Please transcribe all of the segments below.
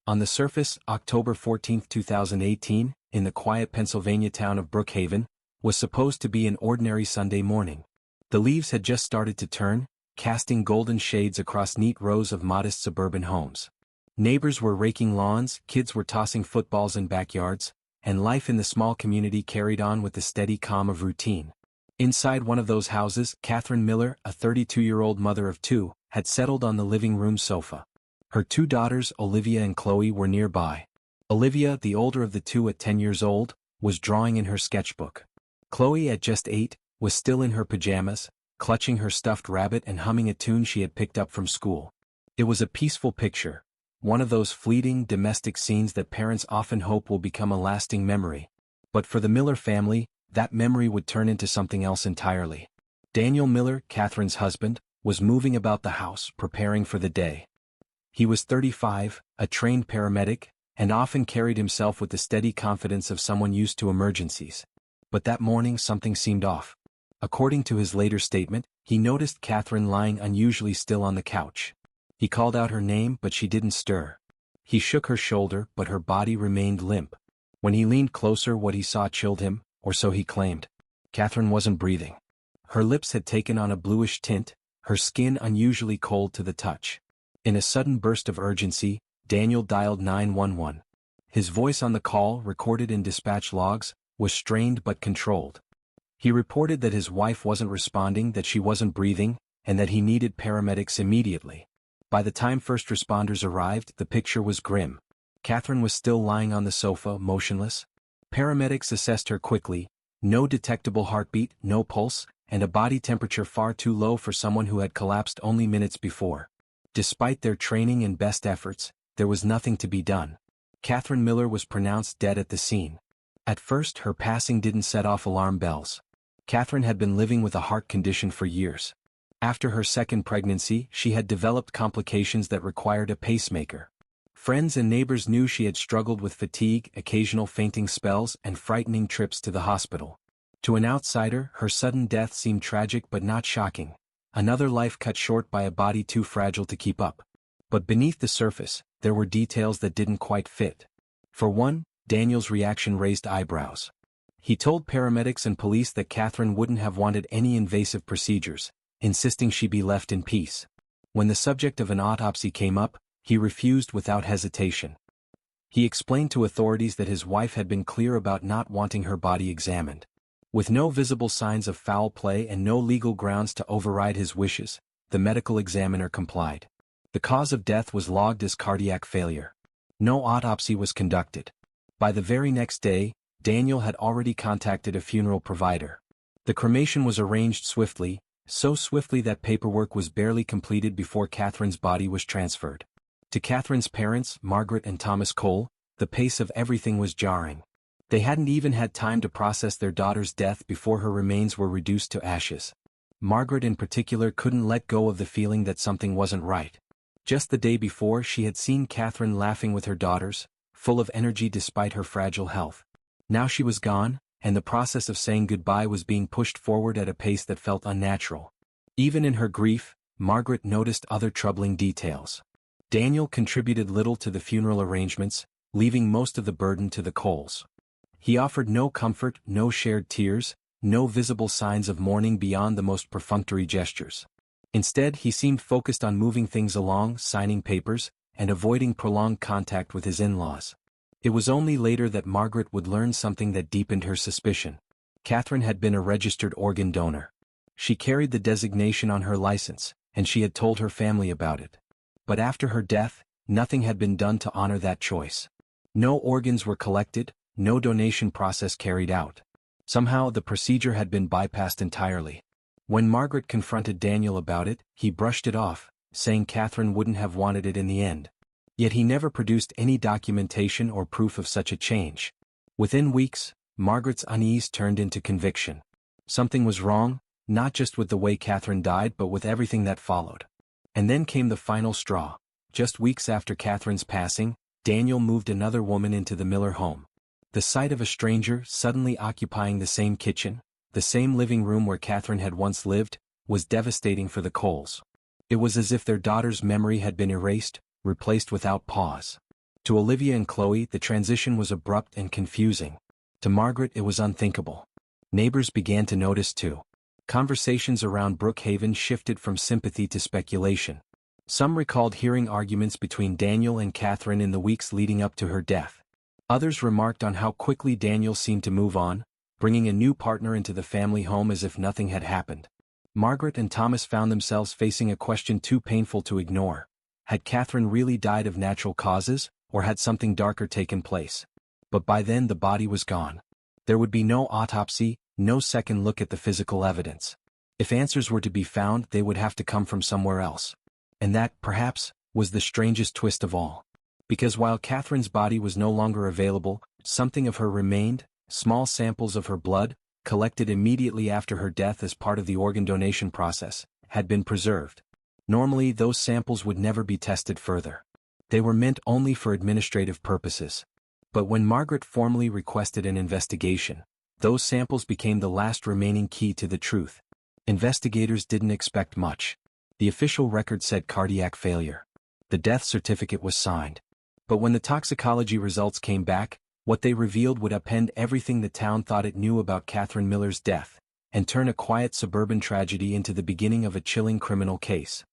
On the surface, October 14, 2018, in the quiet Pennsylvania town of Brookhaven, was supposed to be an ordinary Sunday morning. The leaves had just started to turn, casting golden shades across neat rows of modest suburban homes. Neighbors were raking lawns, kids were tossing footballs in backyards, and life in the small community carried on with the steady calm of routine. Inside one of those houses, Katherine Miller, a 32-year-old mother of two, had settled on the living room sofa. Her two daughters, Olivia and Chloe, were nearby. Olivia, the older of the two at 10 years old, was drawing in her sketchbook. Chloe, at just 8, was still in her pajamas, clutching her stuffed rabbit and humming a tune she had picked up from school. It was a peaceful picture, one of those fleeting domestic scenes that parents often hope will become a lasting memory. But for the Miller family, that memory would turn into something else entirely. Daniel Miller, Katherine's husband, was moving about the house, preparing for the day. He was 35, a trained paramedic, and often carried himself with the steady confidence of someone used to emergencies. But that morning something seemed off. According to his later statement, he noticed Katherine lying unusually still on the couch. He called out her name, but she didn't stir. He shook her shoulder, but her body remained limp. When he leaned closer, what he saw chilled him, or so he claimed. Katherine wasn't breathing. Her lips had taken on a bluish tint, her skin unusually cold to the touch. In a sudden burst of urgency, Daniel dialed 911. His voice on the call, recorded in dispatch logs, was strained but controlled. He reported that his wife wasn't responding, that she wasn't breathing, and that he needed paramedics immediately. By the time first responders arrived, the picture was grim. Katherine was still lying on the sofa, motionless. Paramedics assessed her quickly: no detectable heartbeat, no pulse, and a body temperature far too low for someone who had collapsed only minutes before. Despite their training and best efforts, there was nothing to be done. Katherine Miller was pronounced dead at the scene. At first, her passing didn't set off alarm bells. Katherine had been living with a heart condition for years. After her second pregnancy, she had developed complications that required a pacemaker. Friends and neighbors knew she had struggled with fatigue, occasional fainting spells, and frightening trips to the hospital. To an outsider, her sudden death seemed tragic but not shocking. Another life cut short by a body too fragile to keep up. But beneath the surface, there were details that didn't quite fit. For one, Daniel's reaction raised eyebrows. He told paramedics and police that Katherine wouldn't have wanted any invasive procedures, insisting she be left in peace. When the subject of an autopsy came up, he refused without hesitation. He explained to authorities that his wife had been clear about not wanting her body examined. With no visible signs of foul play and no legal grounds to override his wishes, the medical examiner complied. The cause of death was logged as cardiac failure. No autopsy was conducted. By the very next day, Daniel had already contacted a funeral provider. The cremation was arranged swiftly, so swiftly that paperwork was barely completed before Katherine's body was transferred. To Katherine's parents, Margaret and Thomas Cole, the pace of everything was jarring. They hadn't even had time to process their daughter's death before her remains were reduced to ashes. Margaret in particular couldn't let go of the feeling that something wasn't right. Just the day before, she had seen Katherine laughing with her daughters, full of energy despite her fragile health. Now she was gone, and the process of saying goodbye was being pushed forward at a pace that felt unnatural. Even in her grief, Margaret noticed other troubling details. Daniel contributed little to the funeral arrangements, leaving most of the burden to the Coles. He offered no comfort, no shared tears, no visible signs of mourning beyond the most perfunctory gestures. Instead, he seemed focused on moving things along, signing papers, and avoiding prolonged contact with his in-laws. It was only later that Margaret would learn something that deepened her suspicion. Katherine had been a registered organ donor. She carried the designation on her license, and she had told her family about it. But after her death, nothing had been done to honor that choice. No organs were collected, no donation process carried out. Somehow the procedure had been bypassed entirely. When Margaret confronted Daniel about it, he brushed it off, saying Katherine wouldn't have wanted it in the end. Yet he never produced any documentation or proof of such a change. Within weeks, Margaret's unease turned into conviction. Something was wrong, not just with the way Katherine died but with everything that followed. And then came the final straw. Just weeks after Katherine's passing, Daniel moved another woman into the Miller home. The sight of a stranger suddenly occupying the same kitchen, the same living room where Katherine had once lived, was devastating for the Coles. It was as if their daughter's memory had been erased, replaced without pause. To Olivia and Chloe, the transition was abrupt and confusing. To Margaret, it was unthinkable. Neighbors began to notice too. Conversations around Brookhaven shifted from sympathy to speculation. Some recalled hearing arguments between Daniel and Katherine in the weeks leading up to her death. Others remarked on how quickly Daniel seemed to move on, bringing a new partner into the family home as if nothing had happened. Margaret and Thomas found themselves facing a question too painful to ignore. Had Katherine really died of natural causes, or had something darker taken place? But by then the body was gone. There would be no autopsy, no second look at the physical evidence. If answers were to be found, they would have to come from somewhere else. And that, perhaps, was the strangest twist of all. Because while Katherine's body was no longer available, something of her remained. Small samples of her blood, collected immediately after her death as part of the organ donation process, had been preserved. Normally, those samples would never be tested further. They were meant only for administrative purposes. But when Margaret formally requested an investigation, those samples became the last remaining key to the truth. Investigators didn't expect much. The official record said cardiac failure. The death certificate was signed. But when the toxicology results came back, what they revealed would upend everything the town thought it knew about Katherine Miller's death, and turn a quiet suburban tragedy into the beginning of a chilling criminal case.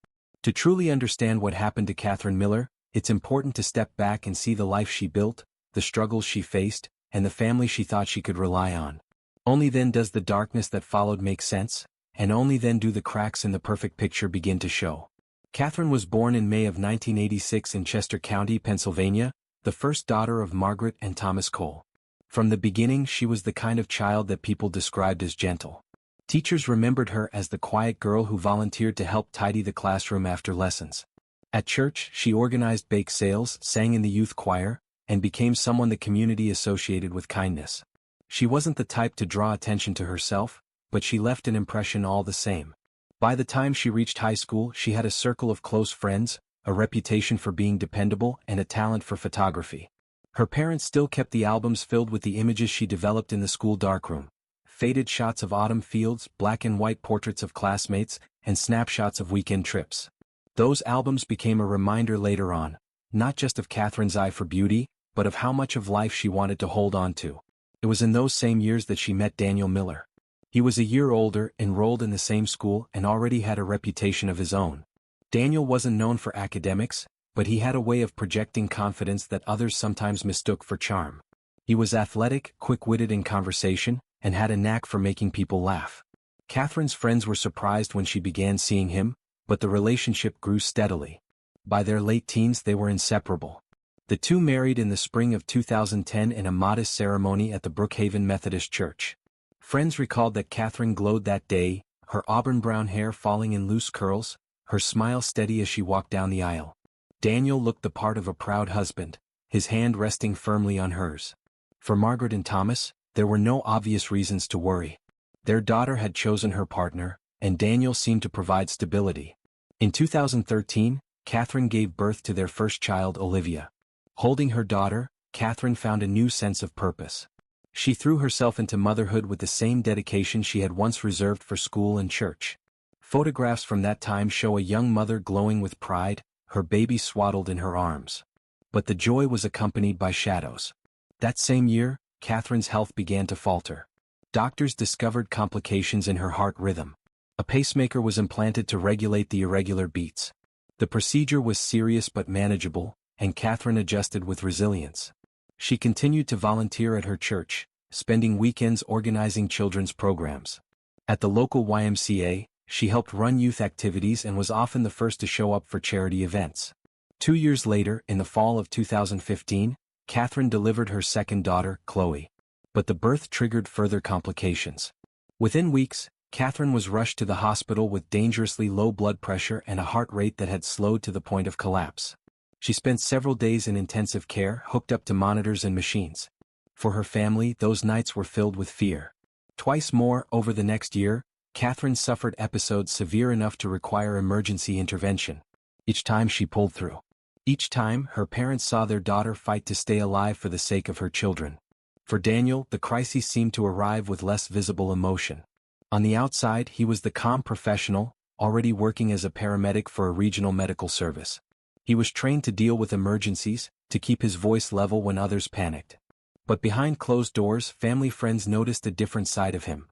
To truly understand what happened to Katherine Miller, it's important to step back and see the life she built, the struggles she faced, and the family she thought she could rely on. Only then does the darkness that followed make sense, and only then do the cracks in the perfect picture begin to show. Katherine was born in May of 1986 in Chester County, Pennsylvania, the first daughter of Margaret and Thomas Cole. From the beginning, she was the kind of child that people described as gentle. Teachers remembered her as the quiet girl who volunteered to help tidy the classroom after lessons. At church, she organized bake sales, sang in the youth choir, and became someone the community associated with kindness. She wasn't the type to draw attention to herself, but she left an impression all the same. By the time she reached high school, she had a circle of close friends, a reputation for being dependable, and a talent for photography. Her parents still kept the albums filled with the images she developed in the school darkroom. Faded shots of autumn fields, black and white portraits of classmates, and snapshots of weekend trips. Those albums became a reminder later on, not just of Katherine's eye for beauty, but of how much of life she wanted to hold on to. It was in those same years that she met Daniel Miller. He was a year older, enrolled in the same school, and already had a reputation of his own. Daniel wasn't known for academics, but he had a way of projecting confidence that others sometimes mistook for charm. He was athletic, quick-witted in conversation, and had a knack for making people laugh. Katherine's friends were surprised when she began seeing him, but the relationship grew steadily. By their late teens, they were inseparable. The two married in the spring of 2010 in a modest ceremony at the Brookhaven Methodist Church. Friends recalled that Katherine glowed that day, her auburn brown hair falling in loose curls, her smile steady as she walked down the aisle. Daniel looked the part of a proud husband, his hand resting firmly on hers. For Margaret and Thomas, there were no obvious reasons to worry. Their daughter had chosen her partner, and Daniel seemed to provide stability. In 2013, Katherine gave birth to their first child, Olivia. Holding her daughter, Katherine found a new sense of purpose. She threw herself into motherhood with the same dedication she had once reserved for school and church. Photographs from that time show a young mother glowing with pride, her baby swaddled in her arms. But the joy was accompanied by shadows. That same year, Katherine's health began to falter. Doctors discovered complications in her heart rhythm. A pacemaker was implanted to regulate the irregular beats. The procedure was serious but manageable, and Katherine adjusted with resilience. She continued to volunteer at her church, spending weekends organizing children's programs. At the local YMCA, she helped run youth activities and was often the first to show up for charity events. 2 years later, in the fall of 2015, Katherine delivered her second daughter, Chloe. But the birth triggered further complications. Within weeks, Katherine was rushed to the hospital with dangerously low blood pressure and a heart rate that had slowed to the point of collapse. She spent several days in intensive care, hooked up to monitors and machines. For her family, those nights were filled with fear. Twice more, over the next year, Katherine suffered episodes severe enough to require emergency intervention. Each time she pulled through. Each time, her parents saw their daughter fight to stay alive for the sake of her children. For Daniel, the crises seemed to arrive with less visible emotion. On the outside, he was the calm professional, already working as a paramedic for a regional medical service. He was trained to deal with emergencies, to keep his voice level when others panicked. But behind closed doors, family friends noticed a different side of him.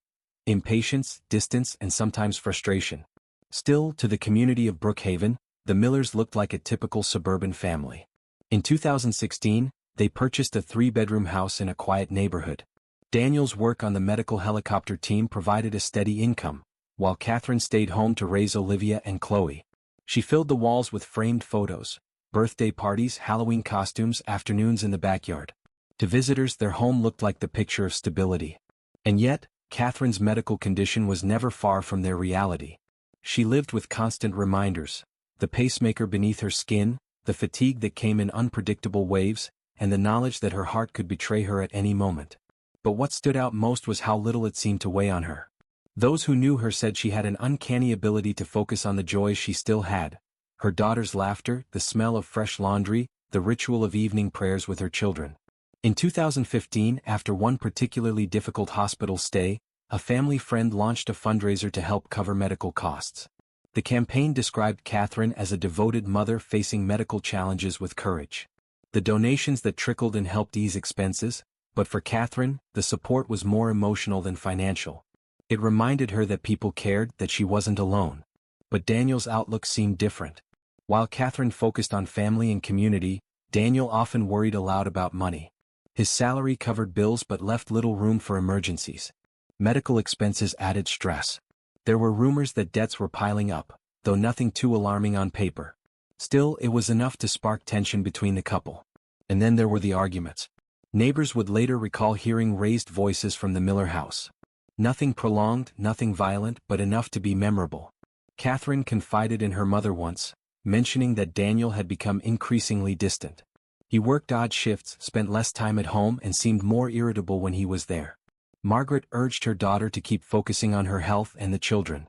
Impatience, distance, and sometimes frustration. Still, to the community of Brookhaven, the Millers looked like a typical suburban family. In 2016, they purchased a 3-bedroom house in a quiet neighborhood. Daniel's work on the medical helicopter team provided a steady income, while Katherine stayed home to raise Olivia and Chloe. She filled the walls with framed photos, birthday parties, Halloween costumes, afternoons in the backyard. To visitors, their home looked like the picture of stability. And yet, Katherine's medical condition was never far from their reality. She lived with constant reminders: the pacemaker beneath her skin, the fatigue that came in unpredictable waves, and the knowledge that her heart could betray her at any moment. But what stood out most was how little it seemed to weigh on her. Those who knew her said she had an uncanny ability to focus on the joys she still had: her daughter's laughter, the smell of fresh laundry, the ritual of evening prayers with her children. In 2015, after one particularly difficult hospital stay, a family friend launched a fundraiser to help cover medical costs. The campaign described Katherine as a devoted mother facing medical challenges with courage. The donations that trickled in helped ease expenses, but for Katherine, the support was more emotional than financial. It reminded her that people cared, that she wasn't alone. But Daniel's outlook seemed different. While Katherine focused on family and community, Daniel often worried aloud about money. His salary covered bills but left little room for emergencies. Medical expenses added stress. There were rumors that debts were piling up, though nothing too alarming on paper. Still, it was enough to spark tension between the couple. And then there were the arguments. Neighbors would later recall hearing raised voices from the Miller house. Nothing prolonged, nothing violent, but enough to be memorable. Katherine confided in her mother once, mentioning that Daniel had become increasingly distant. He worked odd shifts, spent less time at home, and seemed more irritable when he was there. Margaret urged her daughter to keep focusing on her health and the children.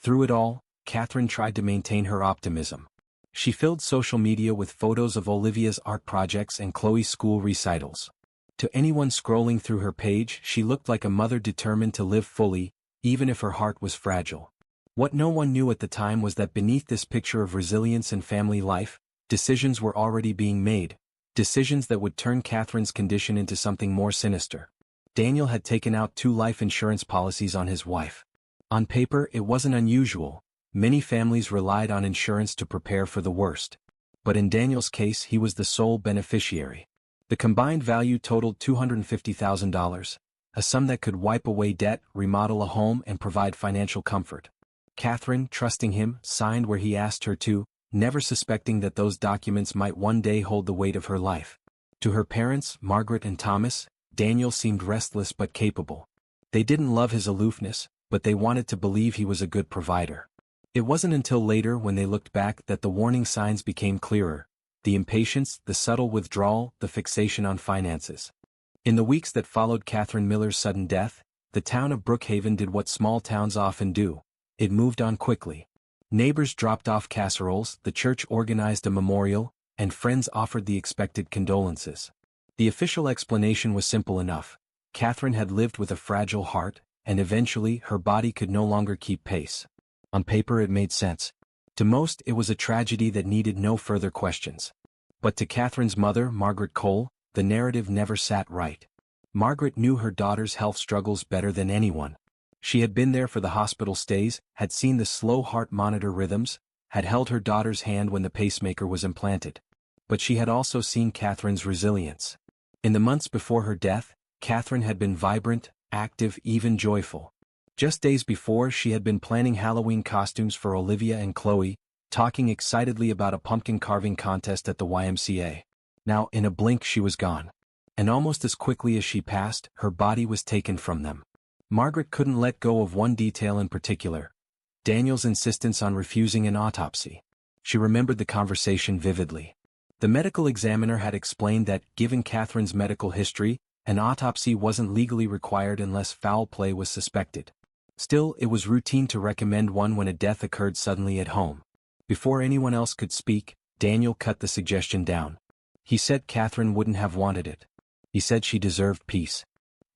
Through it all, Katherine tried to maintain her optimism. She filled social media with photos of Olivia's art projects and Chloe's school recitals. To anyone scrolling through her page, she looked like a mother determined to live fully, even if her heart was fragile. What no one knew at the time was that beneath this picture of resilience and family life, decisions were already being made, decisions that would turn Katherine's condition into something more sinister. Daniel had taken out 2 life insurance policies on his wife. On paper, it wasn't unusual. Many families relied on insurance to prepare for the worst. But in Daniel's case, he was the sole beneficiary. The combined value totaled $250,000, a sum that could wipe away debt, remodel a home, and provide financial comfort. Katherine, trusting him, signed where he asked her to, never suspecting that those documents might one day hold the weight of her life. To her parents, Margaret and Thomas, Daniel seemed restless but capable. They didn't love his aloofness, but they wanted to believe he was a good provider. It wasn't until later, when they looked back, that the warning signs became clearer: the impatience, the subtle withdrawal, the fixation on finances. In the weeks that followed Katherine Miller's sudden death, the town of Brookhaven did what small towns often do: it moved on quickly. Neighbors dropped off casseroles, the church organized a memorial, and friends offered the expected condolences. The official explanation was simple enough: Katherine had lived with a fragile heart, and eventually her body could no longer keep pace. On paper it made sense. To most, it was a tragedy that needed no further questions. But to Katherine's mother, Margaret Cole, the narrative never sat right. Margaret knew her daughter's health struggles better than anyone. She had been there for the hospital stays, had seen the slow heart monitor rhythms, had held her daughter's hand when the pacemaker was implanted. But she had also seen Katherine's resilience. In the months before her death, Katherine had been vibrant, active, even joyful. Just days before, she had been planning Halloween costumes for Olivia and Chloe, talking excitedly about a pumpkin carving contest at the YMCA. Now, in a blink, she was gone. And almost as quickly as she passed, her body was taken from them. Margaret couldn't let go of one detail in particular: Daniel's insistence on refusing an autopsy. She remembered the conversation vividly. The medical examiner had explained that, given Katherine's medical history, an autopsy wasn't legally required unless foul play was suspected. Still, it was routine to recommend one when a death occurred suddenly at home. Before anyone else could speak, Daniel cut the suggestion down. He said Katherine wouldn't have wanted it. He said she deserved peace.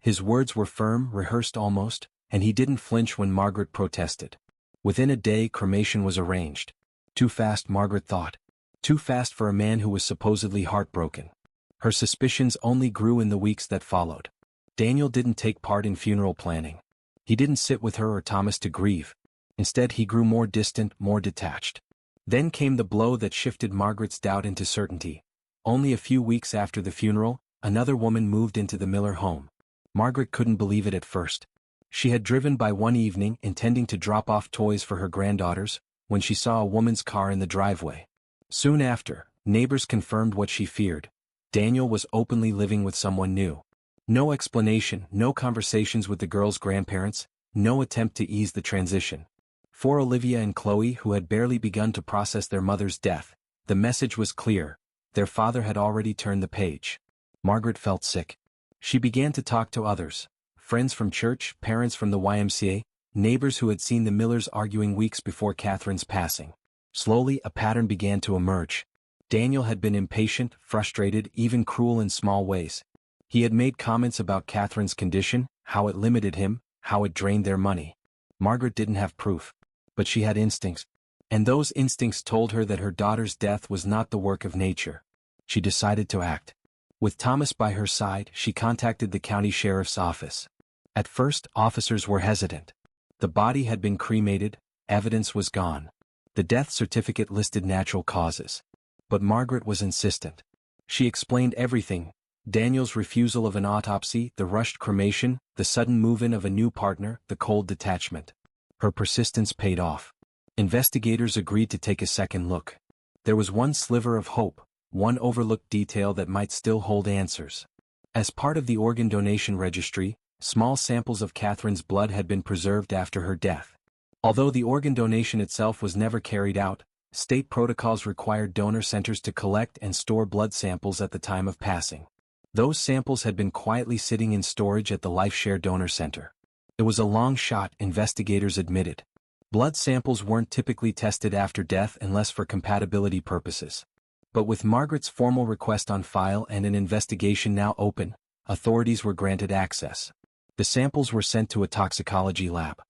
His words were firm, rehearsed almost, and he didn't flinch when Margaret protested. Within a day, cremation was arranged. Too fast, Margaret thought. Too fast for a man who was supposedly heartbroken. Her suspicions only grew in the weeks that followed. Daniel didn't take part in funeral planning. He didn't sit with her or Thomas to grieve. Instead, he grew more distant, more detached. Then came the blow that shifted Margaret's doubt into certainty. Only a few weeks after the funeral, another woman moved into the Miller home. Margaret couldn't believe it at first. She had driven by one evening intending to drop off toys for her granddaughters, when she saw a woman's car in the driveway. Soon after, neighbors confirmed what she feared. Daniel was openly living with someone new. No explanation, no conversations with the girl's grandparents, no attempt to ease the transition. For Olivia and Chloe, who had barely begun to process their mother's death, the message was clear. Their father had already turned the page. Margaret felt sick. She began to talk to others. Friends from church, parents from the YMCA, neighbors who had seen the Millers arguing weeks before Katherine's passing. Slowly, a pattern began to emerge. Daniel had been impatient, frustrated, even cruel in small ways. He had made comments about Katherine's condition, how it limited him, how it drained their money. Margaret didn't have proof. But she had instincts. And those instincts told her that her daughter's death was not the work of nature. She decided to act. With Thomas by her side, she contacted the county sheriff's office. At first, officers were hesitant. The body had been cremated, evidence was gone. The death certificate listed natural causes. But Margaret was insistent. She explained everything: Daniel's refusal of an autopsy, the rushed cremation, the sudden move-in of a new partner, the cold detachment. Her persistence paid off. Investigators agreed to take a second look. There was one sliver of hope, one overlooked detail that might still hold answers. As part of the organ donation registry, small samples of Katherine's blood had been preserved after her death. Although the organ donation itself was never carried out, state protocols required donor centers to collect and store blood samples at the time of passing. Those samples had been quietly sitting in storage at the LifeShare Donor Center. It was a long shot, investigators admitted. Blood samples weren't typically tested after death unless for compatibility purposes. But with Margaret's formal request on file and an investigation now open, authorities were granted access. The samples were sent to a toxicology lab.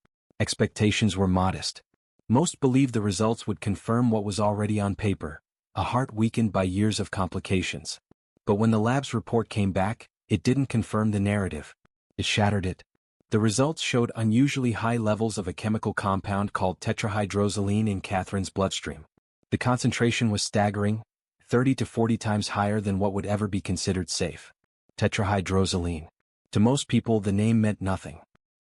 Expectations were modest. Most believed the results would confirm what was already on paper: a heart weakened by years of complications. But when the lab's report came back, it didn't confirm the narrative. It shattered it. The results showed unusually high levels of a chemical compound called tetrahydrozoline in Katherine's bloodstream. The concentration was staggering, 30 to 40 times higher than what would ever be considered safe. Tetrahydrozoline. To most people, the name meant nothing.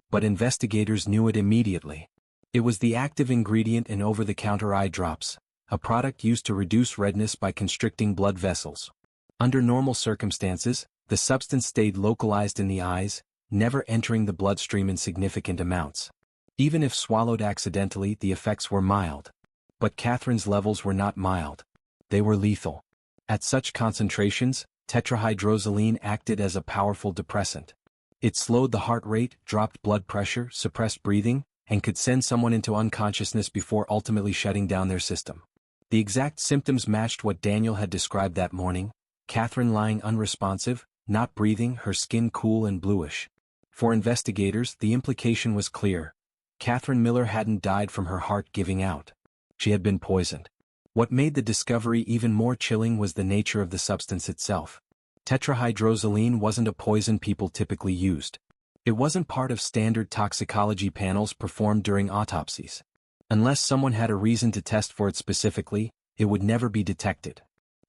But investigators knew it immediately. It was the active ingredient in over-the-counter eye drops, a product used to reduce redness by constricting blood vessels. Under normal circumstances, the substance stayed localized in the eyes, never entering the bloodstream in significant amounts. Even if swallowed accidentally, the effects were mild. But Katherine's levels were not mild. They were lethal. At such concentrations, tetrahydrozoline acted as a powerful depressant. It slowed the heart rate, dropped blood pressure, suppressed breathing, and could send someone into unconsciousness before ultimately shutting down their system. The exact symptoms matched what Daniel had described that morning: Katherine lying unresponsive, not breathing, her skin cool and bluish. For investigators, the implication was clear. Katherine Miller hadn't died from her heart giving out. She had been poisoned. What made the discovery even more chilling was the nature of the substance itself. Tetrahydrozoline wasn't a poison people typically used. It wasn't part of standard toxicology panels performed during autopsies. Unless someone had a reason to test for it specifically, it would never be detected.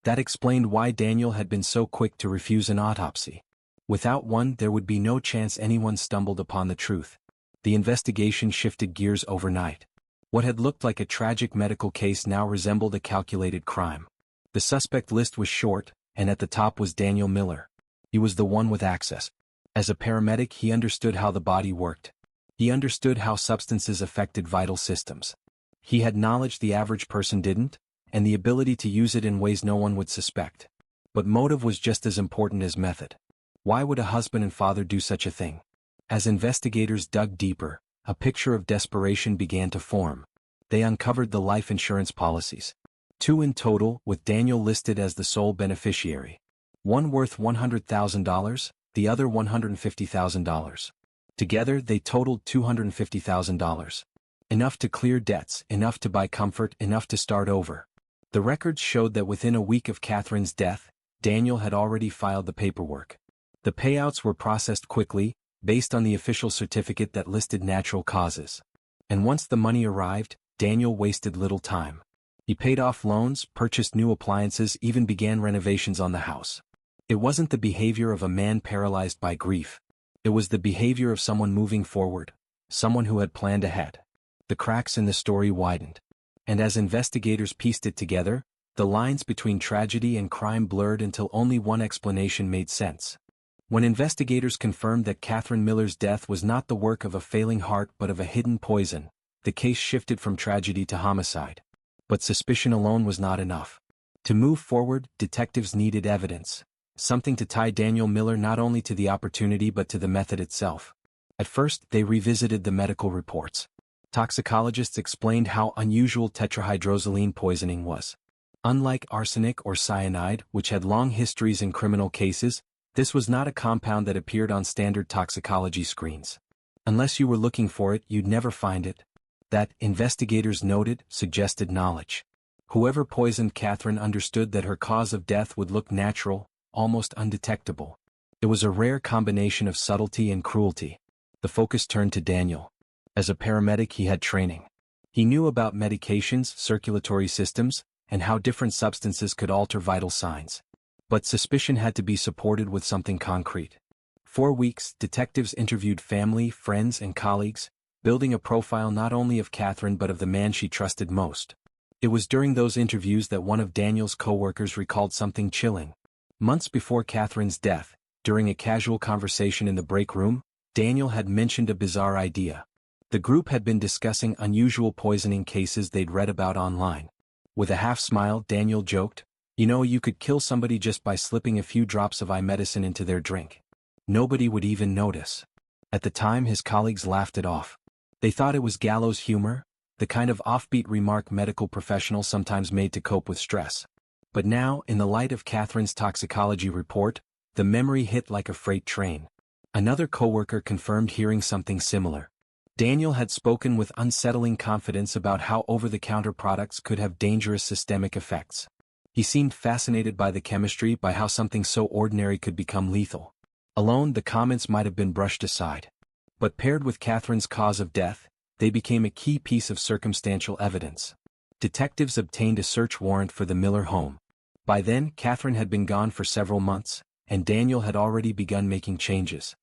That explained why Daniel had been so quick to refuse an autopsy. Without one, there would be no chance anyone stumbled upon the truth. The investigation shifted gears overnight. What had looked like a tragic medical case now resembled a calculated crime. The suspect list was short, and at the top was Daniel Miller. He was the one with access. As a paramedic, he understood how the body worked. He understood how substances affected vital systems. He had knowledge the average person didn't, and the ability to use it in ways no one would suspect. But motive was just as important as method. Why would a husband and father do such a thing? As investigators dug deeper, a picture of desperation began to form. They uncovered the life insurance policies. 2 in total, with Daniel listed as the sole beneficiary. One worth $100,000, the other $150,000. Together, they totaled $250,000. Enough to clear debts, enough to buy comfort, enough to start over. The records showed that within a week of Katherine's death, Daniel had already filed the paperwork. The payouts were processed quickly, based on the official certificate that listed natural causes. And once the money arrived, Daniel wasted little time. He paid off loans, purchased new appliances, even began renovations on the house. It wasn't the behavior of a man paralyzed by grief. It was the behavior of someone moving forward, someone who had planned ahead. The cracks in the story widened. And as investigators pieced it together, the lines between tragedy and crime blurred until only one explanation made sense. When investigators confirmed that Katherine Miller's death was not the work of a failing heart but of a hidden poison, the case shifted from tragedy to homicide. But suspicion alone was not enough. To move forward, detectives needed evidence, something to tie Daniel Miller not only to the opportunity but to the method itself. At first, they revisited the medical reports. Toxicologists explained how unusual tetrahydrozoline poisoning was. Unlike arsenic or cyanide, which had long histories in criminal cases, this was not a compound that appeared on standard toxicology screens. Unless you were looking for it, you'd never find it. That, investigators noted, suggested knowledge. Whoever poisoned Katherine understood that her cause of death would look natural, almost undetectable. It was a rare combination of subtlety and cruelty. The focus turned to Daniel. As a paramedic, he had training. He knew about medications, circulatory systems, and how different substances could alter vital signs. But suspicion had to be supported with something concrete. For weeks, detectives interviewed family, friends, and colleagues, building a profile not only of Katherine but of the man she trusted most. It was during those interviews that one of Daniel's co-workers recalled something chilling. Months before Katherine's death, during a casual conversation in the break room, Daniel had mentioned a bizarre idea. The group had been discussing unusual poisoning cases they'd read about online. With a half-smile, Daniel joked, "You know, you could kill somebody just by slipping a few drops of eye medicine into their drink. Nobody would even notice." At the time, his colleagues laughed it off. They thought it was gallows humor, the kind of offbeat remark medical professionals sometimes made to cope with stress. But now, in the light of Katherine's toxicology report, the memory hit like a freight train. Another coworker confirmed hearing something similar. Daniel had spoken with unsettling confidence about how over-the-counter products could have dangerous systemic effects. He seemed fascinated by the chemistry, by how something so ordinary could become lethal. Alone, the comments might have been brushed aside. But paired with Katherine's cause of death, they became a key piece of circumstantial evidence. Detectives obtained a search warrant for the Miller home. By then, Katherine had been gone for several months, and Daniel had already begun making changes.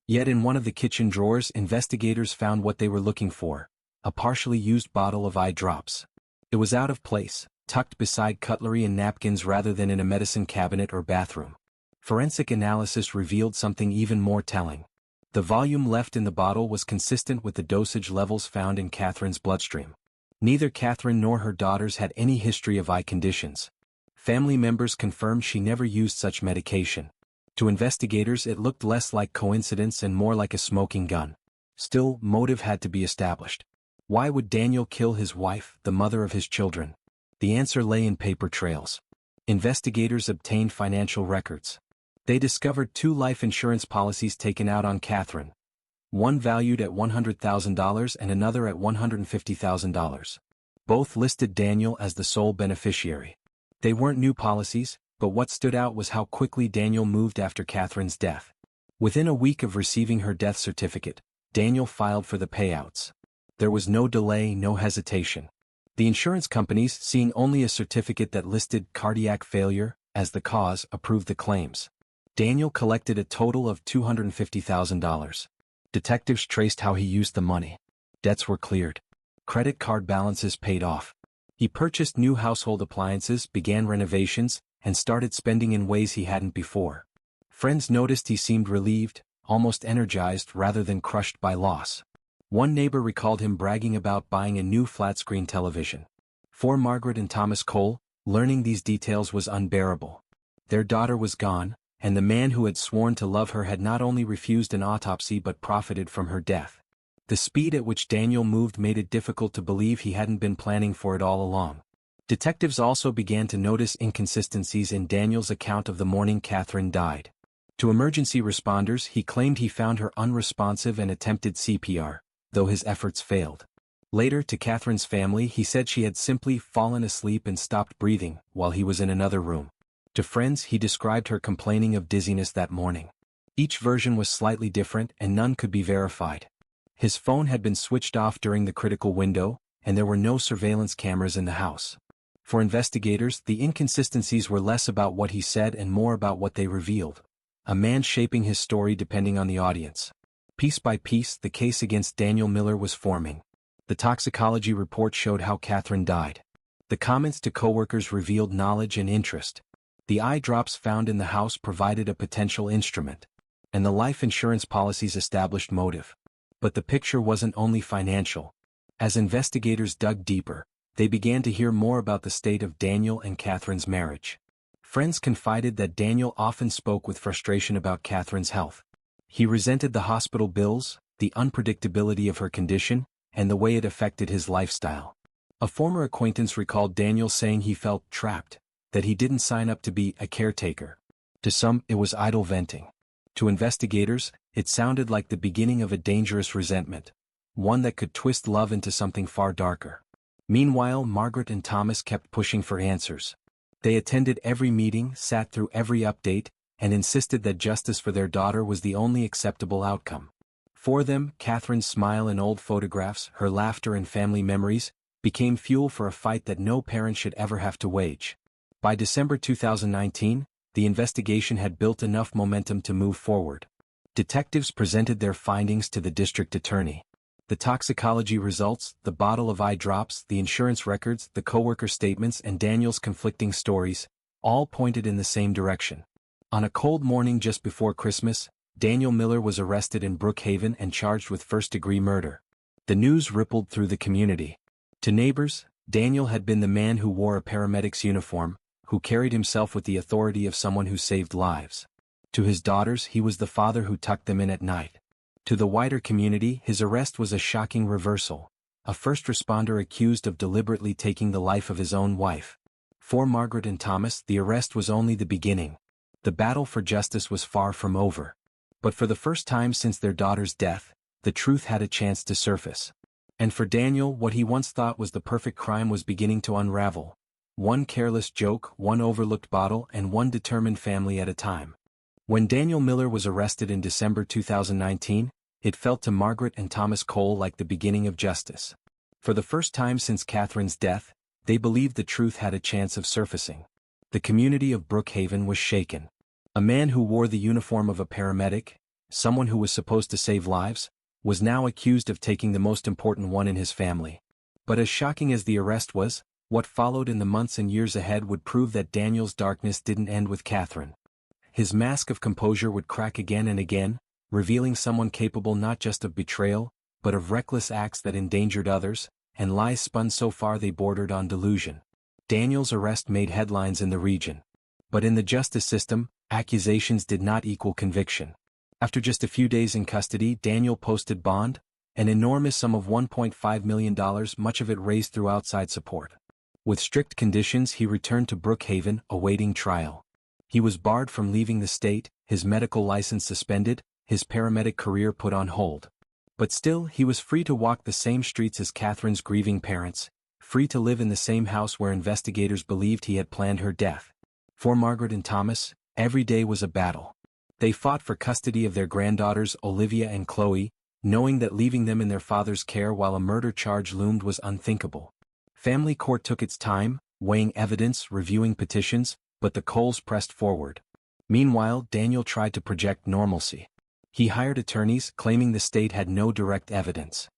Yet in one of the kitchen drawers, investigators found what they were looking for: a partially used bottle of eye drops. It was out of place, tucked beside cutlery and napkins rather than in a medicine cabinet or bathroom. Forensic analysis revealed something even more telling. The volume left in the bottle was consistent with the dosage levels found in Katherine's bloodstream. Neither Katherine nor her daughters had any history of eye conditions. Family members confirmed she never used such medication. To investigators, it looked less like coincidence and more like a smoking gun. Still, motive had to be established. Why would Daniel kill his wife, the mother of his children? The answer lay in paper trails. Investigators obtained financial records. They discovered 2 life insurance policies taken out on Katherine. One valued at $100,000 and another at $150,000. Both listed Daniel as the sole beneficiary. They weren't new policies, but what stood out was how quickly Daniel moved after Katherine's death. Within a week of receiving her death certificate, Daniel filed for the payouts. There was no delay, no hesitation. The insurance companies, seeing only a certificate that listed cardiac failure as the cause, approved the claims. Daniel collected a total of $250,000. Detectives traced how he used the money. Debts were cleared. Credit card balances paid off. He purchased new household appliances, began renovations, and started spending in ways he hadn't before. Friends noticed he seemed relieved, almost energized rather than crushed by loss. One neighbor recalled him bragging about buying a new flat-screen television. For Margaret and Thomas Cole, learning these details was unbearable. Their daughter was gone, and the man who had sworn to love her had not only refused an autopsy but profited from her death. The speed at which Daniel moved made it difficult to believe he hadn't been planning for it all along. Detectives also began to notice inconsistencies in Daniel's account of the morning Katherine died. To emergency responders, he claimed he found her unresponsive and attempted CPR, though his efforts failed. Later, to Katherine's family, he said she had simply fallen asleep and stopped breathing while he was in another room. To friends, he described her complaining of dizziness that morning. Each version was slightly different and none could be verified. His phone had been switched off during the critical window, and there were no surveillance cameras in the house. For investigators, the inconsistencies were less about what he said and more about what they revealed. A man shaping his story depending on the audience. Piece by piece, the case against Daniel Miller was forming. The toxicology report showed how Katherine died. The comments to coworkers revealed knowledge and interest. The eye drops found in the house provided a potential instrument. And the life insurance policies established motive. But the picture wasn't only financial. As investigators dug deeper, they began to hear more about the state of Daniel and Katherine's marriage. Friends confided that Daniel often spoke with frustration about Katherine's health. He resented the hospital bills, the unpredictability of her condition, and the way it affected his lifestyle. A former acquaintance recalled Daniel saying he felt trapped, that he didn't sign up to be a caretaker. To some, it was idle venting. To investigators, it sounded like the beginning of a dangerous resentment, one that could twist love into something far darker. Meanwhile, Margaret and Thomas kept pushing for answers. They attended every meeting, sat through every update, and insisted that justice for their daughter was the only acceptable outcome. For them, Katherine's smile in old photographs, her laughter and family memories, became fuel for a fight that no parent should ever have to wage. By December 2019, the investigation had built enough momentum to move forward. Detectives presented their findings to the district attorney. The toxicology results, the bottle of eye drops, the insurance records, the coworker statements, and Daniel's conflicting stories, all pointed in the same direction. On a cold morning just before Christmas, Daniel Miller was arrested in Brookhaven and charged with first-degree murder. The news rippled through the community. To neighbors, Daniel had been the man who wore a paramedic's uniform, who carried himself with the authority of someone who saved lives. To his daughters, he was the father who tucked them in at night. To the wider community, his arrest was a shocking reversal. A first responder accused of deliberately taking the life of his own wife. For Margaret and Thomas, the arrest was only the beginning. The battle for justice was far from over. But for the first time since their daughter's death, the truth had a chance to surface. And for Daniel, what he once thought was the perfect crime was beginning to unravel. One careless joke, one overlooked bottle, and one determined family at a time. When Daniel Miller was arrested in December 2019, it felt to Margaret and Thomas Cole like the beginning of justice. For the first time since Katherine's death, they believed the truth had a chance of surfacing. The community of Brookhaven was shaken. A man who wore the uniform of a paramedic, someone who was supposed to save lives, was now accused of taking the most important one in his family. But as shocking as the arrest was, what followed in the months and years ahead would prove that Daniel's darkness didn't end with Katherine. His mask of composure would crack again and again, revealing someone capable not just of betrayal, but of reckless acts that endangered others, and lies spun so far they bordered on delusion. Daniel's arrest made headlines in the region. But in the justice system, accusations did not equal conviction. After just a few days in custody, Daniel posted bond, an enormous sum of $1.5 million, much of it raised through outside support. With strict conditions, he returned to Brookhaven, awaiting trial. He was barred from leaving the state, his medical license suspended, his paramedic career put on hold. But still, he was free to walk the same streets as Katherine's grieving parents, free to live in the same house where investigators believed he had planned her death. For Margaret and Thomas, every day was a battle. They fought for custody of their granddaughters Olivia and Chloe, knowing that leaving them in their father's care while a murder charge loomed was unthinkable. Family court took its time, weighing evidence, reviewing petitions, but the Coles pressed forward. Meanwhile, Daniel tried to project normalcy. He hired attorneys, claiming the state had no direct evidence.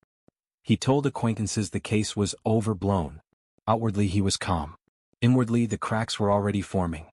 He told acquaintances the case was overblown. Outwardly he was calm. Inwardly the cracks were already forming.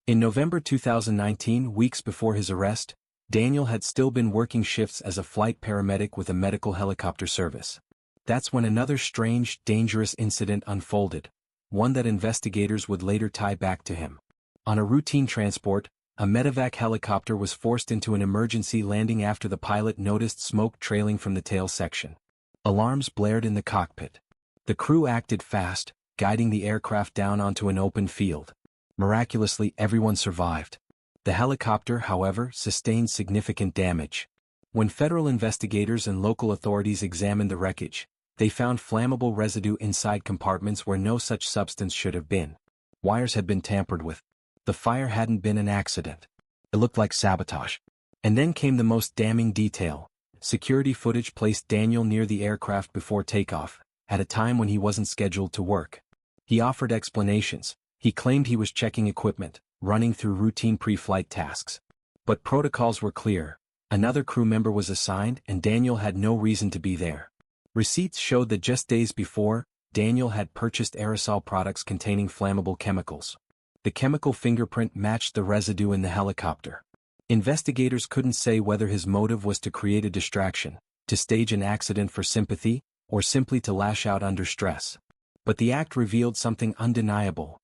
In November 2019, weeks before his arrest, Daniel had still been working shifts as a flight paramedic with a medical helicopter service. That's when another strange, dangerous incident unfolded, one that investigators would later tie back to him. On a routine transport, a medevac helicopter was forced into an emergency landing after the pilot noticed smoke trailing from the tail section. Alarms blared in the cockpit. The crew acted fast, guiding the aircraft down onto an open field. Miraculously, everyone survived. The helicopter, however, sustained significant damage. When federal investigators and local authorities examined the wreckage, They found flammable residue inside compartments where no such substance should have been. Wires had been tampered with. The fire hadn't been an accident. It looked like sabotage. And then came the most damning detail. Security footage placed Daniel near the aircraft before takeoff, at a time when he wasn't scheduled to work. He offered explanations. He claimed he was checking equipment, running through routine pre-flight tasks. But protocols were clear. Another crew member was assigned and Daniel had no reason to be there. Receipts showed that just days before, Daniel had purchased aerosol products containing flammable chemicals. The chemical fingerprint matched the residue in the helicopter. Investigators couldn't say whether his motive was to create a distraction, to stage an accident for sympathy, or simply to lash out under stress. But the act revealed something undeniable.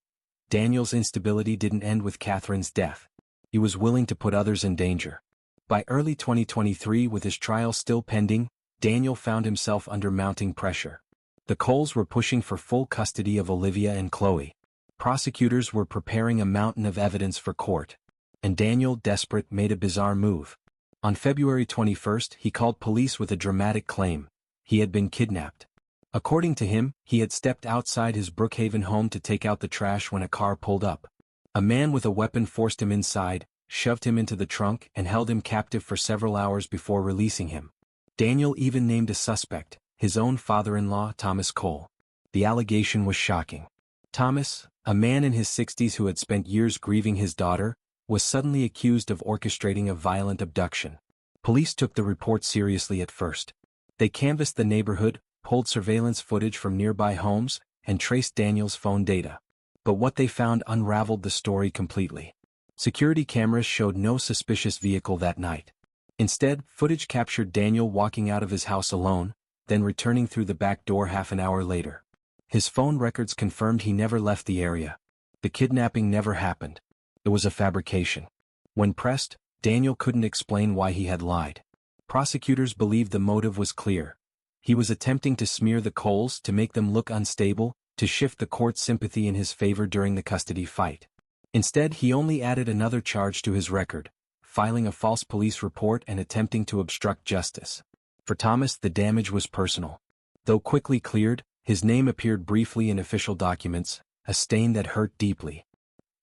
Daniel's instability didn't end with Katherine's death. He was willing to put others in danger. By early 2023, with his trial still pending, Daniel found himself under mounting pressure. The Coles were pushing for full custody of Olivia and Chloe. Prosecutors were preparing a mountain of evidence for court. And Daniel, desperate, made a bizarre move. On February 21st, he called police with a dramatic claim. He had been kidnapped. According to him, he had stepped outside his Brookhaven home to take out the trash when a car pulled up. A man with a weapon forced him inside, shoved him into the trunk and held him captive for several hours before releasing him. Daniel even named a suspect, his own father-in-law, Thomas Cole. The allegation was shocking. Thomas, a man in his 60s who had spent years grieving his daughter, was suddenly accused of orchestrating a violent abduction. Police took the report seriously at first. They canvassed the neighborhood, pulled surveillance footage from nearby homes, and traced Daniel's phone data. But what they found unraveled the story completely. Security cameras showed no suspicious vehicle that night. Instead, footage captured Daniel walking out of his house alone, then returning through the back door half an hour later. His phone records confirmed he never left the area. The kidnapping never happened. It was a fabrication. When pressed, Daniel couldn't explain why he had lied. Prosecutors believed the motive was clear. He was attempting to smear the Coles, to make them look unstable, to shift the court's sympathy in his favor during the custody fight. Instead, he only added another charge to his record, filing a false police report and attempting to obstruct justice. For Thomas, the damage was personal. Though quickly cleared, his name appeared briefly in official documents, a stain that hurt deeply.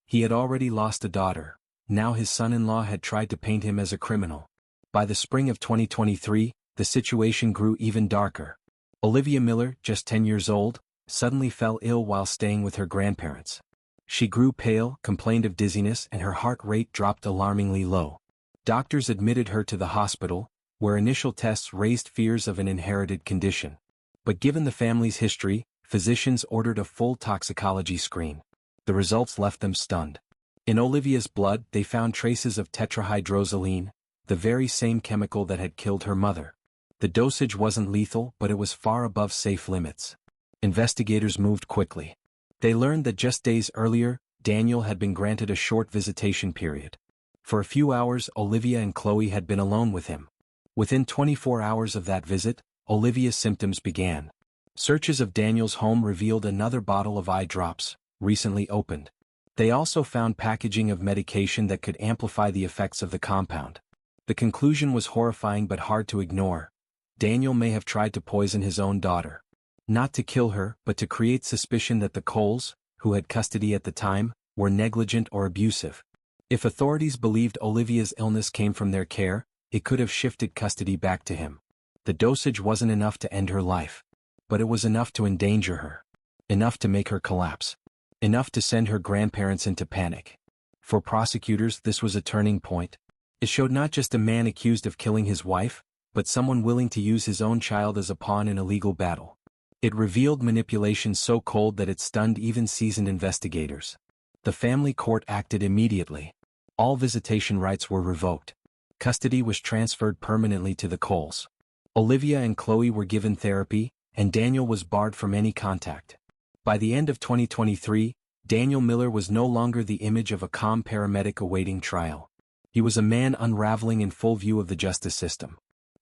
He had already lost a daughter. Now his son-in-law had tried to paint him as a criminal. By the spring of 2023, the situation grew even darker. Olivia Miller, just 10 years old, suddenly fell ill while staying with her grandparents. She grew pale, complained of dizziness, and her heart rate dropped alarmingly low. Doctors admitted her to the hospital, where initial tests raised fears of an inherited condition. But given the family's history, physicians ordered a full toxicology screen. The results left them stunned. In Olivia's blood, they found traces of tetrahydrozoline, the very same chemical that had killed her mother. The dosage wasn't lethal, but it was far above safe limits. Investigators moved quickly. They learned that just days earlier, Daniel had been granted a short visitation period. For a few hours, Olivia and Chloe had been alone with him. Within 24 hours of that visit, Olivia's symptoms began. Searches of Daniel's home revealed another bottle of eye drops, recently opened. They also found packaging of medication that could amplify the effects of the compound. The conclusion was horrifying but hard to ignore. Daniel may have tried to poison his own daughter. Not to kill her, but to create suspicion that the Coles, who had custody at the time, were negligent or abusive. If authorities believed Olivia's illness came from their care, it could have shifted custody back to him. The dosage wasn't enough to end her life. But it was enough to endanger her. Enough to make her collapse. Enough to send her grandparents into panic. For prosecutors, this was a turning point. It showed not just a man accused of killing his wife, but someone willing to use his own child as a pawn in a legal battle. It revealed manipulation so cold that it stunned even seasoned investigators. The family court acted immediately. All visitation rights were revoked. Custody was transferred permanently to the Coles. Olivia and Chloe were given therapy, and Daniel was barred from any contact. By the end of 2023, Daniel Miller was no longer the image of a calm paramedic awaiting trial. He was a man unraveling in full view of the justice system.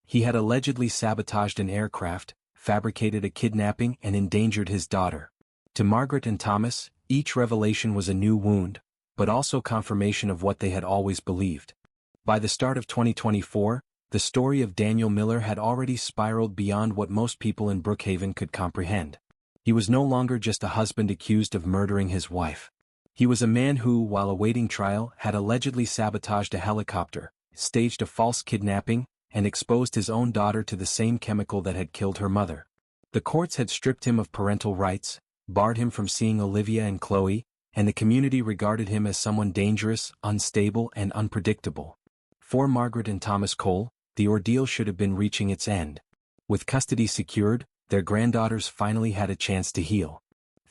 He had allegedly sabotaged an aircraft, fabricated a kidnapping, and endangered his daughter. To Margaret and Thomas, each revelation was a new wound, but also confirmation of what they had always believed. By the start of 2024, The story of Daniel Miller had already spiraled beyond what most people in Brookhaven could comprehend. He was no longer just a husband accused of murdering his wife. He was a man who, while awaiting trial, had allegedly sabotaged a helicopter, staged a false kidnapping, and exposed his own daughter to the same chemical that had killed her mother. The courts had stripped him of parental rights, barred him from seeing Olivia and Chloe, and the community regarded him as someone dangerous, unstable, and unpredictable. For Margaret and Thomas Cole, the ordeal should have been reaching its end. With custody secured, their granddaughters finally had a chance to heal.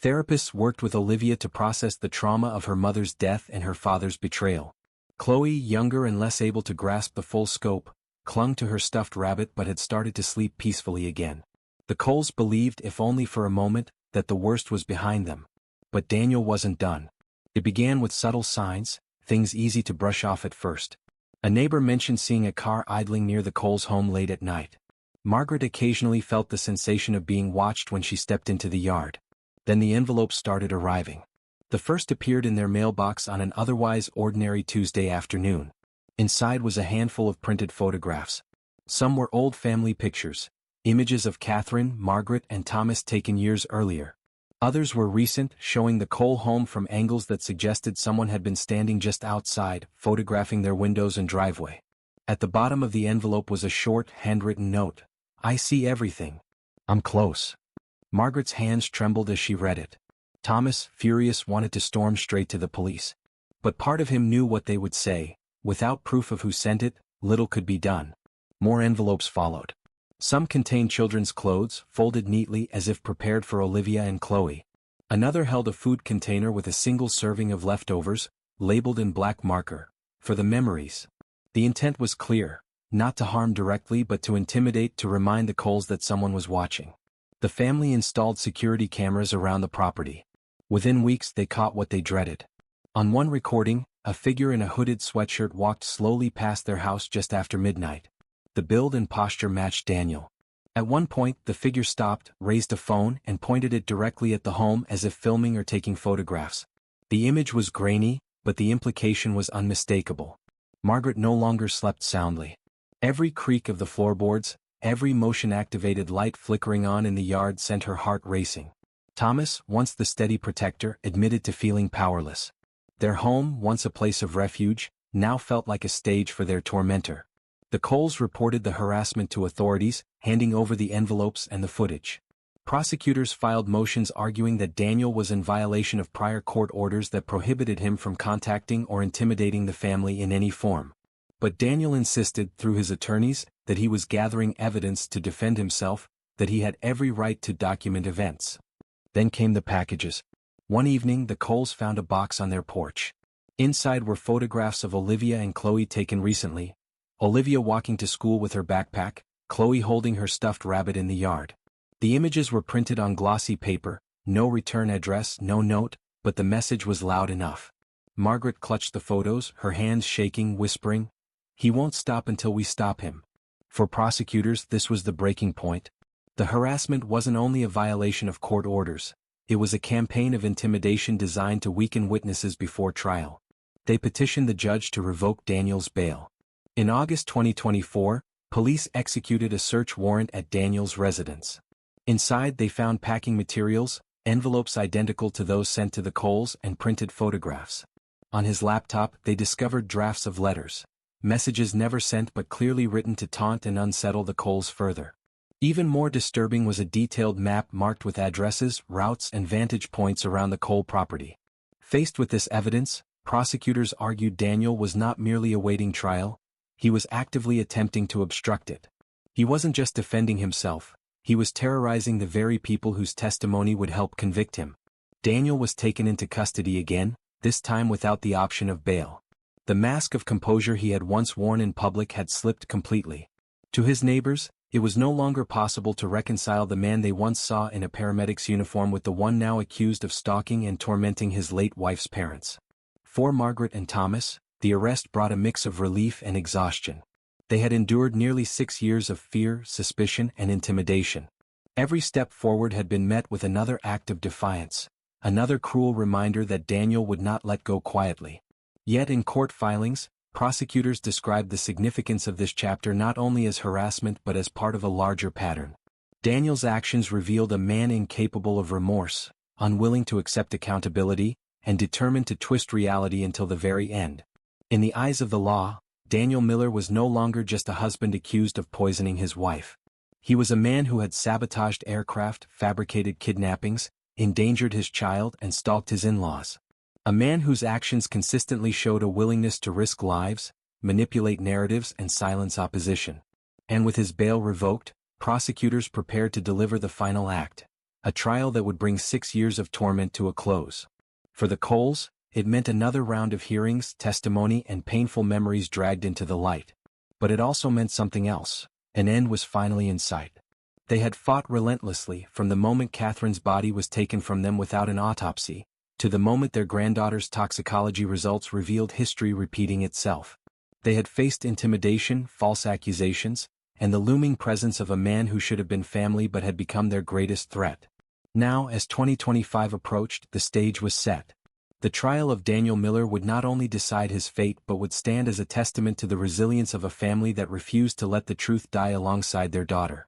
Therapists worked with Olivia to process the trauma of her mother's death and her father's betrayal. Chloe, younger and less able to grasp the full scope, clung to her stuffed rabbit but had started to sleep peacefully again. The Coles believed, if only for a moment, that the worst was behind them. But Daniel wasn't done. It began with subtle signs, things easy to brush off at first. A neighbor mentioned seeing a car idling near the Coles' home late at night. Margaret occasionally felt the sensation of being watched when she stepped into the yard. Then the envelopes started arriving. The first appeared in their mailbox on an otherwise ordinary Tuesday afternoon. Inside was a handful of printed photographs. Some were old family pictures, images of Katherine, Margaret, and Thomas taken years earlier. Others were recent, showing the Cole home from angles that suggested someone had been standing just outside, photographing their windows and driveway. At the bottom of the envelope was a short, handwritten note. "I see everything. I'm close." Margaret's hands trembled as she read it. Thomas, furious, wanted to storm straight to the police. But part of him knew what they would say. Without proof of who sent it, little could be done. More envelopes followed. Some contained children's clothes, folded neatly as if prepared for Olivia and Chloe. Another held a food container with a single serving of leftovers, labeled in black marker, "For the memories." The intent was clear, not to harm directly but to intimidate, to remind the Coles that someone was watching. The family installed security cameras around the property. Within weeks they caught what they dreaded. On one recording, a figure in a hooded sweatshirt walked slowly past their house just after midnight. The build and posture matched Daniel. At one point, the figure stopped, raised a phone, and pointed it directly at the home as if filming or taking photographs. The image was grainy, but the implication was unmistakable. Margaret no longer slept soundly. Every creak of the floorboards, every motion-activated light flickering on in the yard sent her heart racing. Thomas, once the steady protector, admitted to feeling powerless. Their home, once a place of refuge, now felt like a stage for their tormentor. The Coles reported the harassment to authorities, handing over the envelopes and the footage. Prosecutors filed motions arguing that Daniel was in violation of prior court orders that prohibited him from contacting or intimidating the family in any form. But Daniel insisted, through his attorneys, that he was gathering evidence to defend himself, that he had every right to document events. Then came the packages. One evening the Coles found a box on their porch. Inside were photographs of Olivia and Chloe taken recently. Olivia walking to school with her backpack, Chloe holding her stuffed rabbit in the yard. The images were printed on glossy paper, no return address, no note, but the message was loud enough. Margaret clutched the photos, her hands shaking, whispering, "He won't stop until we stop him." For prosecutors, this was the breaking point. The harassment wasn't only a violation of court orders, it was a campaign of intimidation designed to weaken witnesses before trial. They petitioned the judge to revoke Daniel's bail. In August 2024, police executed a search warrant at Daniel's residence. Inside they found packing materials, envelopes identical to those sent to the Coles, and printed photographs. On his laptop they discovered drafts of letters, messages never sent but clearly written to taunt and unsettle the Coles further. Even more disturbing was a detailed map marked with addresses, routes, and vantage points around the Cole property. Faced with this evidence, prosecutors argued Daniel was not merely awaiting trial, he was actively attempting to obstruct it. He wasn't just defending himself, he was terrorizing the very people whose testimony would help convict him. Daniel was taken into custody again, this time without the option of bail. The mask of composure he had once worn in public had slipped completely. To his neighbors, it was no longer possible to reconcile the man they once saw in a paramedic's uniform with the one now accused of stalking and tormenting his late wife's parents. For Margaret and Thomas, the arrest brought a mix of relief and exhaustion. They had endured nearly 6 years of fear, suspicion, and intimidation. Every step forward had been met with another act of defiance, another cruel reminder that Daniel would not let go quietly. Yet in court filings, Prosecutors described the significance of this chapter not only as harassment but as part of a larger pattern. Daniel's actions revealed a man incapable of remorse, unwilling to accept accountability, and determined to twist reality until the very end. In the eyes of the law, Daniel Miller was no longer just a husband accused of poisoning his wife. He was a man who had sabotaged aircraft, fabricated kidnappings, endangered his child, and stalked his in-laws. A man whose actions consistently showed a willingness to risk lives, manipulate narratives, and silence opposition. And with his bail revoked, prosecutors prepared to deliver the final act, a trial that would bring 6 years of torment to a close. For the Coles, it meant another round of hearings, testimony, and painful memories dragged into the light. But it also meant something else. An end was finally in sight. They had fought relentlessly from the moment Katherine's body was taken from them without an autopsy, to the moment their granddaughter's toxicology results revealed history repeating itself. They had faced intimidation, false accusations, and the looming presence of a man who should have been family but had become their greatest threat. Now, as 2025 approached, the stage was set. The trial of Daniel Miller would not only decide his fate but would stand as a testament to the resilience of a family that refused to let the truth die alongside their daughter.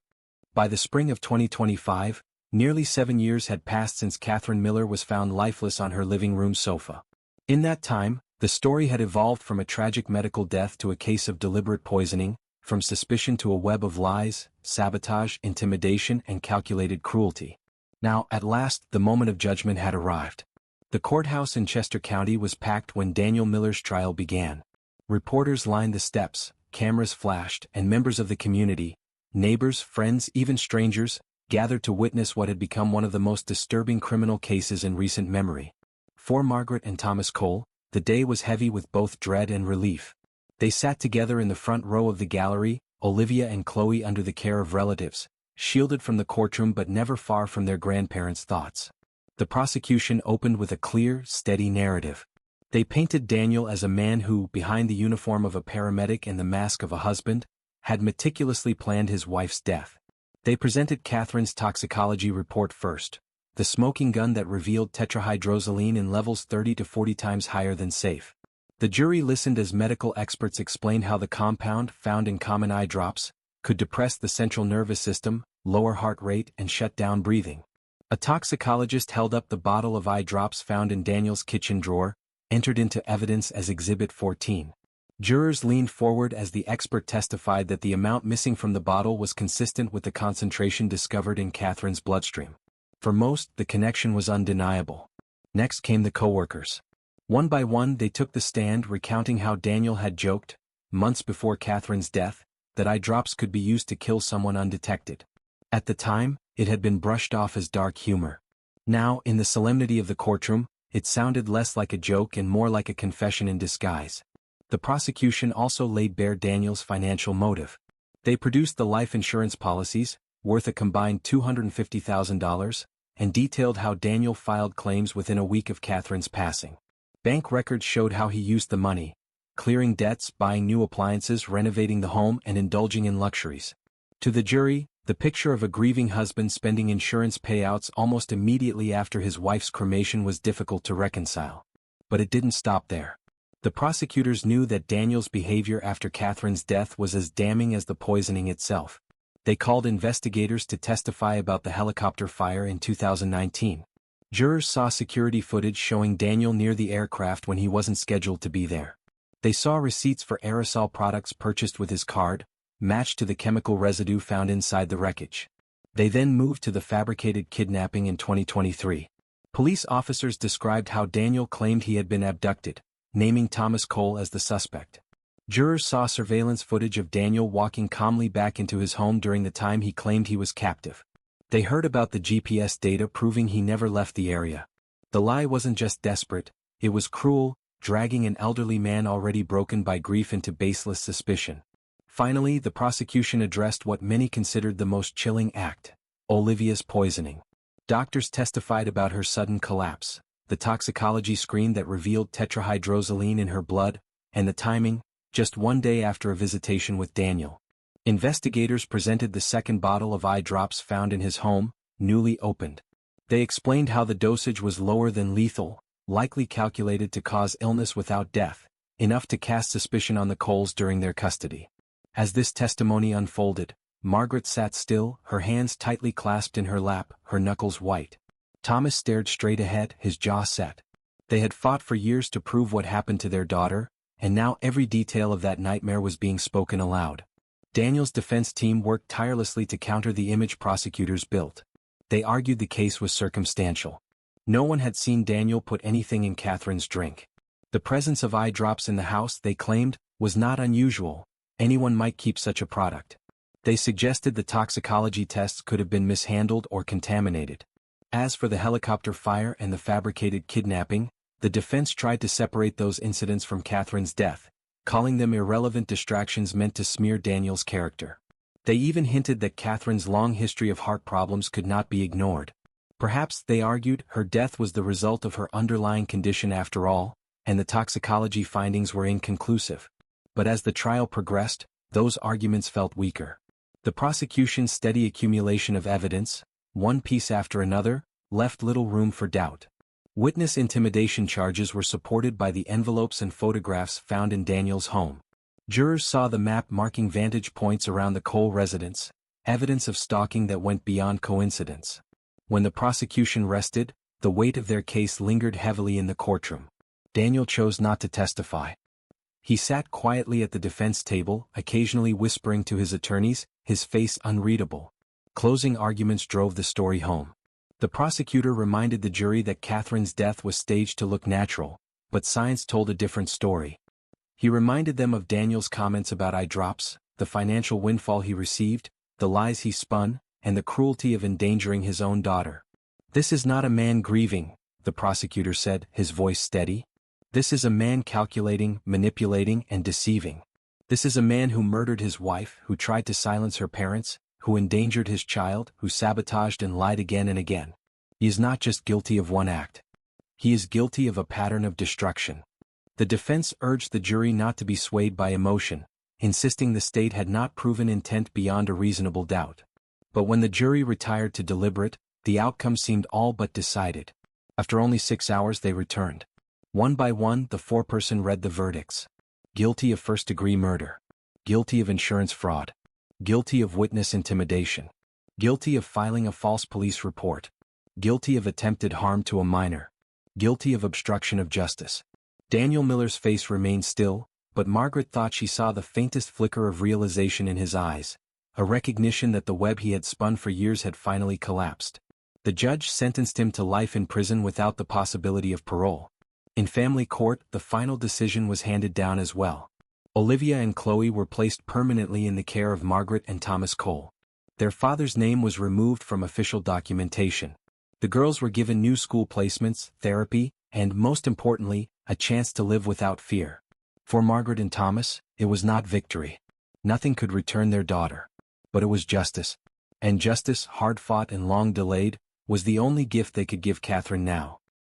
By the spring of 2025, nearly 7 years had passed since Katherine Miller was found lifeless on her living room sofa. In that time, the story had evolved from a tragic medical death to a case of deliberate poisoning, from suspicion to a web of lies, sabotage, intimidation, and calculated cruelty. Now, at last, the moment of judgment had arrived. The courthouse in Chester County was packed when Daniel Miller's trial began. Reporters lined the steps, cameras flashed, and members of the community, neighbors, friends, even strangers, gathered to witness what had become one of the most disturbing criminal cases in recent memory. For Margaret and Thomas Cole, the day was heavy with both dread and relief. They sat together in the front row of the gallery, Olivia and Chloe under the care of relatives, shielded from the courtroom but never far from their grandparents' thoughts. The prosecution opened with a clear, steady narrative. They painted Daniel as a man who, behind the uniform of a paramedic and the mask of a husband, had meticulously planned his wife's death. They presented Katherine's toxicology report first, the smoking gun that revealed tetrahydrozoline in levels 30 to 40 times higher than safe. The jury listened as medical experts explained how the compound, found in common eye drops, could depress the central nervous system, lower heart rate, and shut down breathing. A toxicologist held up the bottle of eye drops found in Daniel's kitchen drawer, entered into evidence as Exhibit 14. Jurors leaned forward as the expert testified that the amount missing from the bottle was consistent with the concentration discovered in Katherine's bloodstream. For most, the connection was undeniable. Next came the coworkers. One by one they took the stand recounting how Daniel had joked, months before Katherine's death, that eye drops could be used to kill someone undetected. At the time, it had been brushed off as dark humor. Now, in the solemnity of the courtroom, it sounded less like a joke and more like a confession in disguise. The prosecution also laid bare Daniel's financial motive. They produced the life insurance policies, worth a combined $250,000, and detailed how Daniel filed claims within a week of Katherine's passing. Bank records showed how he used the money, clearing debts, buying new appliances, renovating the home, and indulging in luxuries. To the jury, the picture of a grieving husband spending insurance payouts almost immediately after his wife's cremation was difficult to reconcile. But it didn't stop there. The prosecutors knew that Daniel's behavior after Katherine's death was as damning as the poisoning itself. They called investigators to testify about the helicopter fire in 2019. Jurors saw security footage showing Daniel near the aircraft when he wasn't scheduled to be there. They saw receipts for aerosol products purchased with his card, matched to the chemical residue found inside the wreckage. They then moved to the fabricated kidnapping in 2023. Police officers described how Daniel claimed he had been abducted, naming Thomas Cole as the suspect. Jurors saw surveillance footage of Daniel walking calmly back into his home during the time he claimed he was captive. They heard about the GPS data proving he never left the area. The lie wasn't just desperate, it was cruel, dragging an elderly man already broken by grief into baseless suspicion. Finally, the prosecution addressed what many considered the most chilling act: Olivia's poisoning. Doctors testified about her sudden collapse, the toxicology screen that revealed tetrahydrozoline in her blood, and the timing, just 1 day after a visitation with Daniel. Investigators presented the second bottle of eye drops found in his home, newly opened. They explained how the dosage was lower than lethal, likely calculated to cause illness without death, enough to cast suspicion on the Coles during their custody. As this testimony unfolded, Margaret sat still, her hands tightly clasped in her lap, her knuckles white. Thomas stared straight ahead, his jaw set. They had fought for years to prove what happened to their daughter, and now every detail of that nightmare was being spoken aloud. Daniel's defense team worked tirelessly to counter the image prosecutors built. They argued the case was circumstantial. No one had seen Daniel put anything in Katherine's drink. The presence of eye drops in the house, they claimed, was not unusual. Anyone might keep such a product. They suggested the toxicology tests could have been mishandled or contaminated. As for the helicopter fire and the fabricated kidnapping, the defense tried to separate those incidents from Katherine's death, calling them irrelevant distractions meant to smear Daniel's character. They even hinted that Katherine's long history of heart problems could not be ignored. Perhaps, they argued, her death was the result of her underlying condition after all, and the toxicology findings were inconclusive. But as the trial progressed, those arguments felt weaker. The prosecution's steady accumulation of evidence, one piece after another, left little room for doubt. Witness intimidation charges were supported by the envelopes and photographs found in Daniel's home. Jurors saw the map marking vantage points around the Cole residence, evidence of stalking that went beyond coincidence. When the prosecution rested, the weight of their case lingered heavily in the courtroom. Daniel chose not to testify. He sat quietly at the defense table, occasionally whispering to his attorneys, his face unreadable. Closing arguments drove the story home. The prosecutor reminded the jury that Katherine's death was staged to look natural, but science told a different story. He reminded them of Daniel's comments about eye drops, the financial windfall he received, the lies he spun, and the cruelty of endangering his own daughter. "This is not a man grieving," the prosecutor said, his voice steady. "This is a man calculating, manipulating, and deceiving. This is a man who murdered his wife, who tried to silence her parents, who endangered his child, who sabotaged and lied again and again. He is not just guilty of one act. He is guilty of a pattern of destruction." The defense urged the jury not to be swayed by emotion, insisting the state had not proven intent beyond a reasonable doubt. But when the jury retired to deliberate, the outcome seemed all but decided. After only 6 hours they returned. One by one, the foreperson read the verdicts. Guilty of first-degree murder. Guilty of insurance fraud. Guilty of witness intimidation. Guilty of filing a false police report. Guilty of attempted harm to a minor. Guilty of obstruction of justice. Daniel Miller's face remained still, but Margaret thought she saw the faintest flicker of realization in his eyes, a recognition that the web he had spun for years had finally collapsed. The judge sentenced him to life in prison without the possibility of parole. In family court, the final decision was handed down as well. Olivia and Chloe were placed permanently in the care of Margaret and Thomas Cole. Their father's name was removed from official documentation. The girls were given new school placements, therapy, and, most importantly, a chance to live without fear. For Margaret and Thomas, it was not victory. Nothing could return their daughter. But it was justice. And justice, hard-fought and long delayed, was the only gift they could give Katherine now.